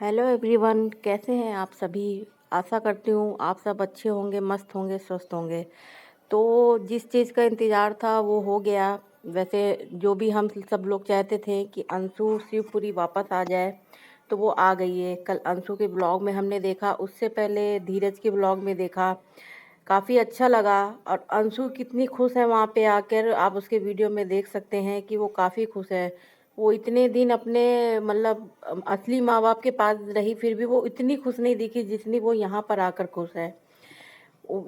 Hello everyone, कैसे हैं आप सभी। आशा करती हूँ आप सब अच्छे होंगे, मस्त होंगे, स्वस्थ होंगे। तो जिस चीज़ का इंतज़ार था वो हो गया। वैसे जो भी हम सब लोग चाहते थे कि अंशु शिवपुरी वापस आ जाए, तो वो आ गई है। कल अंशु के ब्लॉग में हमने देखा, उससे पहले धीरज के ब्लॉग में देखा। काफ़ी अच्छा लगा। और अंशु कितनी खुश है वहाँ पे आकर, आप उसके वीडियो में देख सकते हैं कि वो काफ़ी खुश है। वो इतने दिन अपने मतलब असली माँ बाप के पास रही, फिर भी वो इतनी खुश नहीं दिखी जितनी वो यहाँ पर आकर खुश है।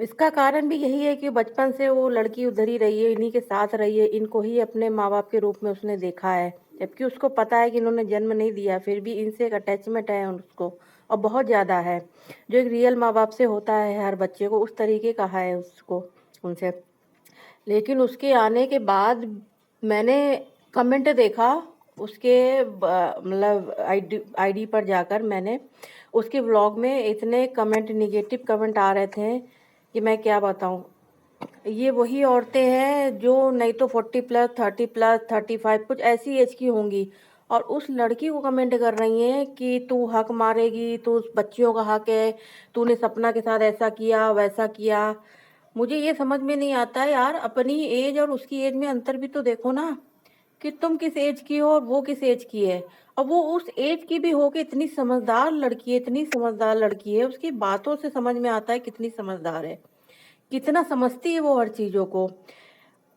इसका कारण भी यही है कि बचपन से वो लड़की उधर ही रही है, इन्हीं के साथ रही है, इनको ही अपने माँ बाप के रूप में उसने देखा है। जबकि उसको पता है कि इन्होंने जन्म नहीं दिया, फिर भी इनसे एक अटैचमेंट है उसको, और बहुत ज़्यादा है। जो एक रियल माँ बाप से होता है हर बच्चे को, उस तरीके का है उसको उनसे। लेकिन उसके आने के बाद मैंने कमेंट देखा उसके मतलब आईडी पर जाकर, मैंने उसके व्लॉग में इतने कमेंट, निगेटिव कमेंट आ रहे थे कि मैं क्या बताऊं। ये वही औरतें हैं जो नहीं तो 40+, 30+, 35 कुछ ऐसी एज की होंगी, और उस लड़की को कमेंट कर रही हैं कि तू हक मारेगी, तू उस बच्चियों का हक है, तूने सपना के साथ ऐसा किया वैसा किया। मुझे ये समझ में नहीं आता यार, अपनी एज और उसकी एज में अंतर भी तो देखो ना, कि तुम किस एज की हो और वो किस एज की है। और वो उस एज की भी हो के इतनी समझदार लड़की है, इतनी समझदार लड़की है, उसकी बातों से समझ में आता है कितनी समझदार है, कितना समझती है वो हर चीज़ों को।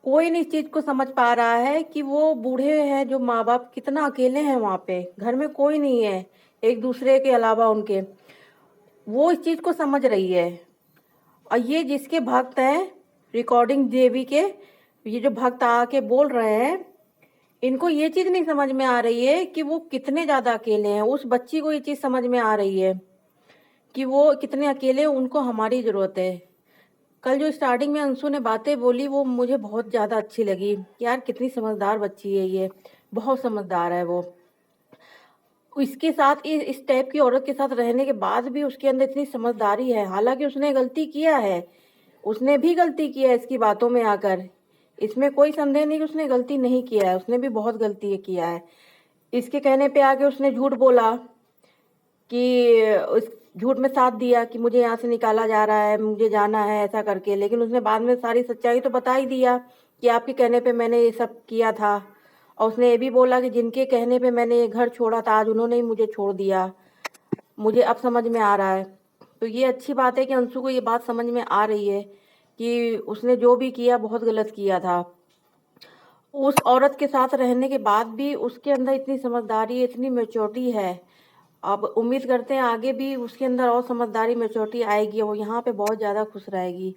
कोई नहीं इस चीज़ को समझ पा रहा है कि वो बूढ़े हैं जो माँ बाप कितना अकेले हैं वहाँ पे, घर में कोई नहीं है एक दूसरे के अलावा उनके। वो इस चीज़ को समझ रही है। और ये जिसके भक्त हैं, रिकॉर्डिंग देवी के, ये जो भक्त आके बोल रहे हैं, इनको ये चीज़ नहीं समझ में आ रही है कि वो कितने ज़्यादा अकेले हैं। उस बच्ची को ये चीज़ समझ में आ रही है कि वो कितने अकेले हैं, उनको हमारी ज़रूरत है। कल जो स्टार्टिंग में अंशु ने बातें बोली वो मुझे बहुत ज़्यादा अच्छी लगी। यार कितनी समझदार बच्ची है ये, बहुत समझदार है वो। इसके साथ इस टाइप की औरत के साथ रहने के बाद भी उसके अंदर इतनी समझदारी है। हालांकि उसने गलती किया है, उसने भी गलती किया है इसकी बातों में आकर, इसमें कोई संदेह नहीं कि उसने गलती नहीं किया है, उसने भी बहुत गलती किया है। इसके कहने पे आके उसने झूठ बोला कि उस झूठ में साथ दिया कि मुझे यहाँ से निकाला जा रहा है, मुझे जाना है ऐसा करके। लेकिन उसने बाद में सारी सच्चाई तो बता ही दिया कि आपके कहने पे मैंने ये सब किया था। और उसने ये भी बोला कि जिनके कहने पे मैंने ये घर छोड़ा था, आज उन्होंने ही मुझे छोड़ दिया। मुझे अब समझ में आ रहा है। तो ये अच्छी बात है कि अंशु को ये बात समझ में आ रही है कि उसने जो भी किया बहुत गलत किया था। उस औरत के साथ रहने के बाद भी उसके अंदर इतनी समझदारी, इतनी मैच्योरिटी है। अब उम्मीद करते हैं आगे भी उसके अंदर और समझदारी, मैच्योरिटी आएगी, वो यहाँ पे बहुत ज़्यादा खुश रहेगी।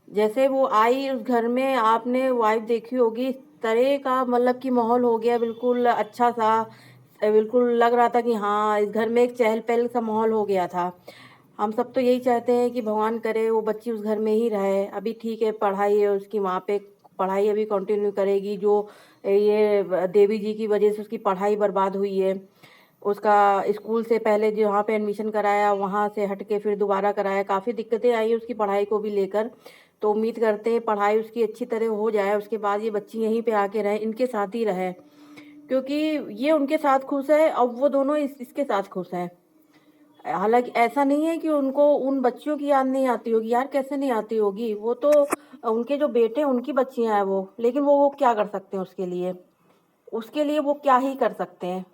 जैसे वो आई उस घर में, आपने वाइफ देखी होगी, इस तरह का मतलब कि माहौल हो गया बिल्कुल अच्छा सा। बिल्कुल लग रहा था कि हाँ, इस घर में एक चहल पहल सा माहौल हो गया था। हम सब तो यही चाहते हैं कि भगवान करे वो बच्ची उस घर में ही रहे। अभी ठीक है, पढ़ाई है उसकी वहाँ पे, पढ़ाई अभी कंटिन्यू करेगी। जो ये देवी जी की वजह से उसकी पढ़ाई बर्बाद हुई है, उसका स्कूल से पहले जो वहाँ पे एडमिशन कराया, वहाँ से हट के फिर दोबारा कराया, काफ़ी दिक्कतें आई उसकी पढ़ाई को भी लेकर। तो उम्मीद करते हैं पढ़ाई उसकी अच्छी तरह हो जाए, उसके बाद ये बच्ची यहीं पे आके रहे, इनके साथ ही रहे। क्योंकि ये उनके साथ खुश है, अब वो दोनों इसके साथ खुश हैं। हालांकि ऐसा नहीं है कि उनको उन बच्चियों की याद नहीं आती होगी, यार कैसे नहीं आती होगी, वो तो उनके जो बेटे उनकी बच्चियां हैं वो। लेकिन वो क्या कर सकते हैं उसके लिए, उसके लिए वो क्या ही कर सकते हैं।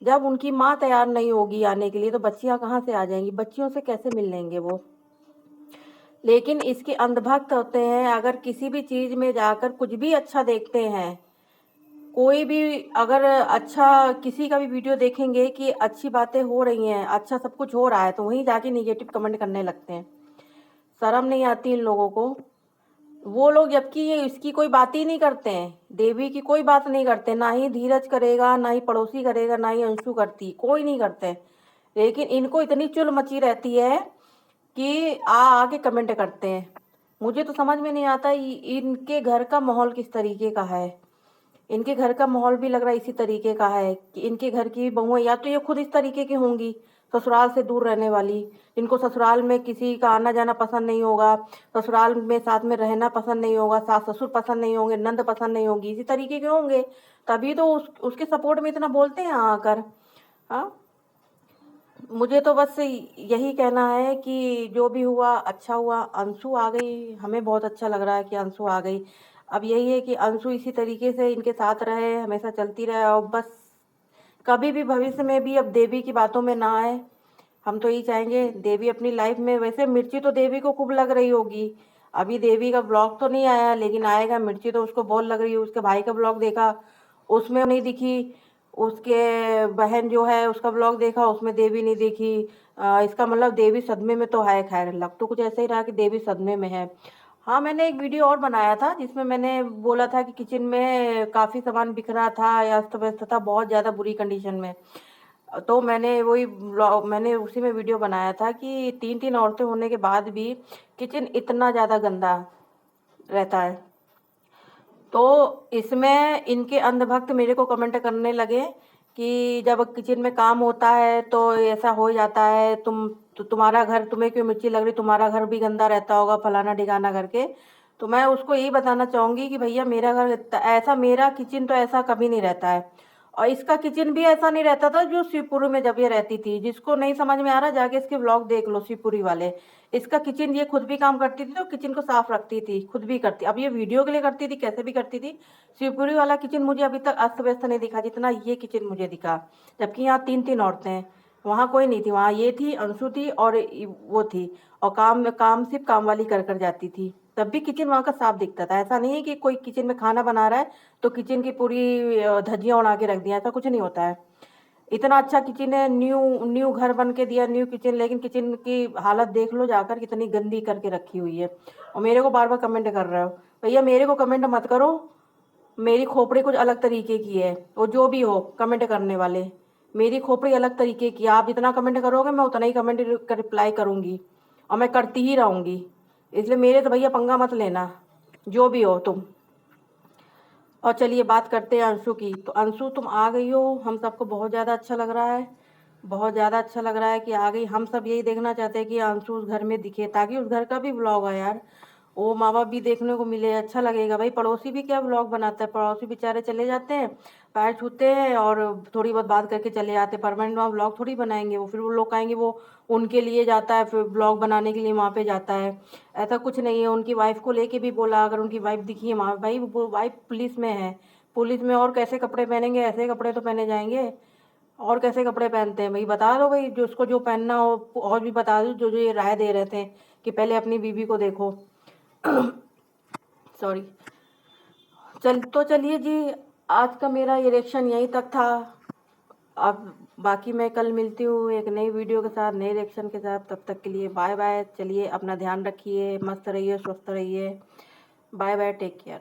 जब उनकी माँ तैयार नहीं होगी आने के लिए तो बच्चियां कहाँ से आ जाएंगी, बच्चियों से कैसे मिल लेंगे वो। लेकिन इसके अंधभक्त होते हैं, अगर किसी भी चीज में जाकर कुछ भी अच्छा देखते हैं, कोई भी अगर अच्छा किसी का भी वीडियो देखेंगे कि अच्छी बातें हो रही हैं, अच्छा सब कुछ हो रहा है, तो वहीं जाके निगेटिव कमेंट करने लगते हैं। शर्म नहीं आती इन लोगों को। वो लोग जबकि ये इसकी कोई बात ही नहीं करते हैं, देवी की कोई बात नहीं करते, ना ही धीरज करेगा, ना ही पड़ोसी करेगा, ना ही अंशु करती, कोई नहीं करते। लेकिन इनको इतनी चुल मची रहती है कि आके कमेंट करते हैं। मुझे तो समझ में नहीं आता इनके घर का माहौल किस तरीके का है। इनके घर का माहौल भी लग रहा है इसी तरीके का है कि इनके घर की बहुएं या तो ये खुद इस तरीके की होंगी, ससुराल से दूर रहने वाली, इनको ससुराल में किसी का आना जाना पसंद नहीं होगा, ससुराल में साथ में रहना पसंद नहीं होगा, सास ससुर पसंद नहीं होंगे, नंद पसंद नहीं होगी, इसी तरीके के होंगे। तभी तो उसके सपोर्ट में इतना बोलते हैं यहाँ आकर। हाँ, मुझे तो बस यही कहना है कि जो भी हुआ अच्छा हुआ। अंशु आ गई, हमें बहुत अच्छा लग रहा है कि अंशु आ गई। अब यही है कि अंशु इसी तरीके से इनके साथ रहे, हमेशा चलती रहे, और बस कभी भी भविष्य में भी अब देवी की बातों में ना आए। हम तो यही चाहेंगे देवी अपनी लाइफ में, वैसे मिर्ची तो देवी को खूब लग रही होगी। अभी देवी का ब्लॉग तो नहीं आया, लेकिन आएगा। मिर्ची तो उसको बहुत लग रही है। उसके भाई का ब्लॉग देखा, उसमें नहीं दिखी। उसके बहन जो है उसका ब्लॉग देखा, उसमें देवी नहीं दिखी। इसका मतलब देवी सदमे में तो है। खैर, लग तो कुछ ऐसा ही रहा कि देवी सदमे में है। हाँ, मैंने एक वीडियो और बनाया था जिसमें मैंने बोला था कि किचन में काफ़ी सामान बिखरा था या अस्त व्यस्त था, बहुत ज़्यादा बुरी कंडीशन में। तो मैंने उसी में वीडियो बनाया था कि 3-3 औरतें होने के बाद भी किचन इतना ज़्यादा गंदा रहता है। तो इसमें इनके अंधभक्त मेरे को कमेंट करने लगे कि जब किचन में काम होता है तो ऐसा हो जाता है, तुम्हारा घर, तुम्हें क्यों मिर्ची लग रही, तुम्हारा घर भी गंदा रहता होगा, फलाना ढिकाना करके। तो मैं उसको यही बताना चाहूँगी कि भैया, मेरा घर ऐसा, मेरा किचन तो ऐसा कभी नहीं रहता है। और इसका किचन भी ऐसा नहीं रहता था जो शिवपुरी में जब ये रहती थी। जिसको नहीं समझ में आ रहा, जाके इसके व्लॉग देख लो शिवपुरी वाले। इसका किचन, ये खुद भी काम करती थी, तो किचन को साफ रखती थी, खुद भी करती। अब ये वीडियो के लिए करती थी, कैसे भी करती थी। शिवपुरी वाला किचन मुझे अभी तक अस्त व्यस्त नहीं दिखा जितना ये किचन मुझे दिखा। जबकि यहाँ 3-3 औरतें हैं, वहाँ कोई नहीं थी। वहाँ ये थी, अंशु थी, और वो थी। और काम काम सिर्फ काम वाली कर कर जाती थी, तब भी किचन वहाँ का साफ दिखता था। ऐसा नहीं है कि कोई किचन में खाना बना रहा है तो किचन की पूरी धज्जियाँ उड़ा के रख दिया, ऐसा कुछ नहीं होता है। इतना अच्छा किचन है, न्यू न्यू घर बन के दिया, न्यू किचन, लेकिन किचन की हालत देख लो जाकर, कितनी गंदी करके रखी हुई है। और मेरे को बार बार कमेंट कर रहे हो। भैया, मेरे को कमेंट मत करो, मेरी खोपड़ी कुछ अलग तरीके की है। वो जो भी हो कमेंट करने वाले, मेरी खोपड़ी अलग तरीके की है। आप जितना कमेंट करोगे मैं उतना ही कमेंट का रिप्लाई करूँगी, और मैं करती ही रहूँगी। इसलिए मेरे से भैया पंगा मत लेना, जो भी हो तुम। और चलिए बात करते हैं अंशु की। तो अंशु, तुम आ गई हो, हम सबको बहुत ज़्यादा अच्छा लग रहा है। बहुत ज़्यादा अच्छा लग रहा है कि आ गई। हम सब यही देखना चाहते हैं कि अंशु उस घर में दिखे, ताकि उस घर का भी व्लॉग आए यार, वो माँ बाप भी देखने को मिले, अच्छा लगेगा। भाई, पड़ोसी भी क्या व्लॉग बनाता है, पड़ोसी बेचारे चले जाते हैं, पैर छूते हैं और थोड़ी बहुत बात करके चले जाते हैं। परमानेंट वहाँ व्लॉग थोड़ी बनाएंगे वो। फिर वो लोग कहेंगे वो उनके लिए जाता है, फिर व्लॉग बनाने के लिए वहाँ पे जाता है। ऐसा कुछ नहीं है। उनकी वाइफ को लेके भी बोला, अगर उनकी वाइफ दिखी है वहाँ, भाई वो वाइफ पुलिस में है। पुलिस में और कैसे कपड़े पहनेंगे, ऐसे कपड़े तो पहने जाएंगे। और कैसे कपड़े पहनते हैं भाई, बता दो भाई, जो उसको जो पहनना हो। और भी बता दो, जो जो ये राय दे रहे थे कि पहले अपनी बीवी को देखो। सॉरी। चलिए जी, आज का मेरा ये रिएक्शन यहीं तक था। अब बाकी मैं कल मिलती हूँ एक नई वीडियो के साथ, नए रिएक्शन के साथ। तब तक के लिए बाय बाय। चलिए, अपना ध्यान रखिए, मस्त रहिए, स्वस्थ रहिए। Bye bye, take care.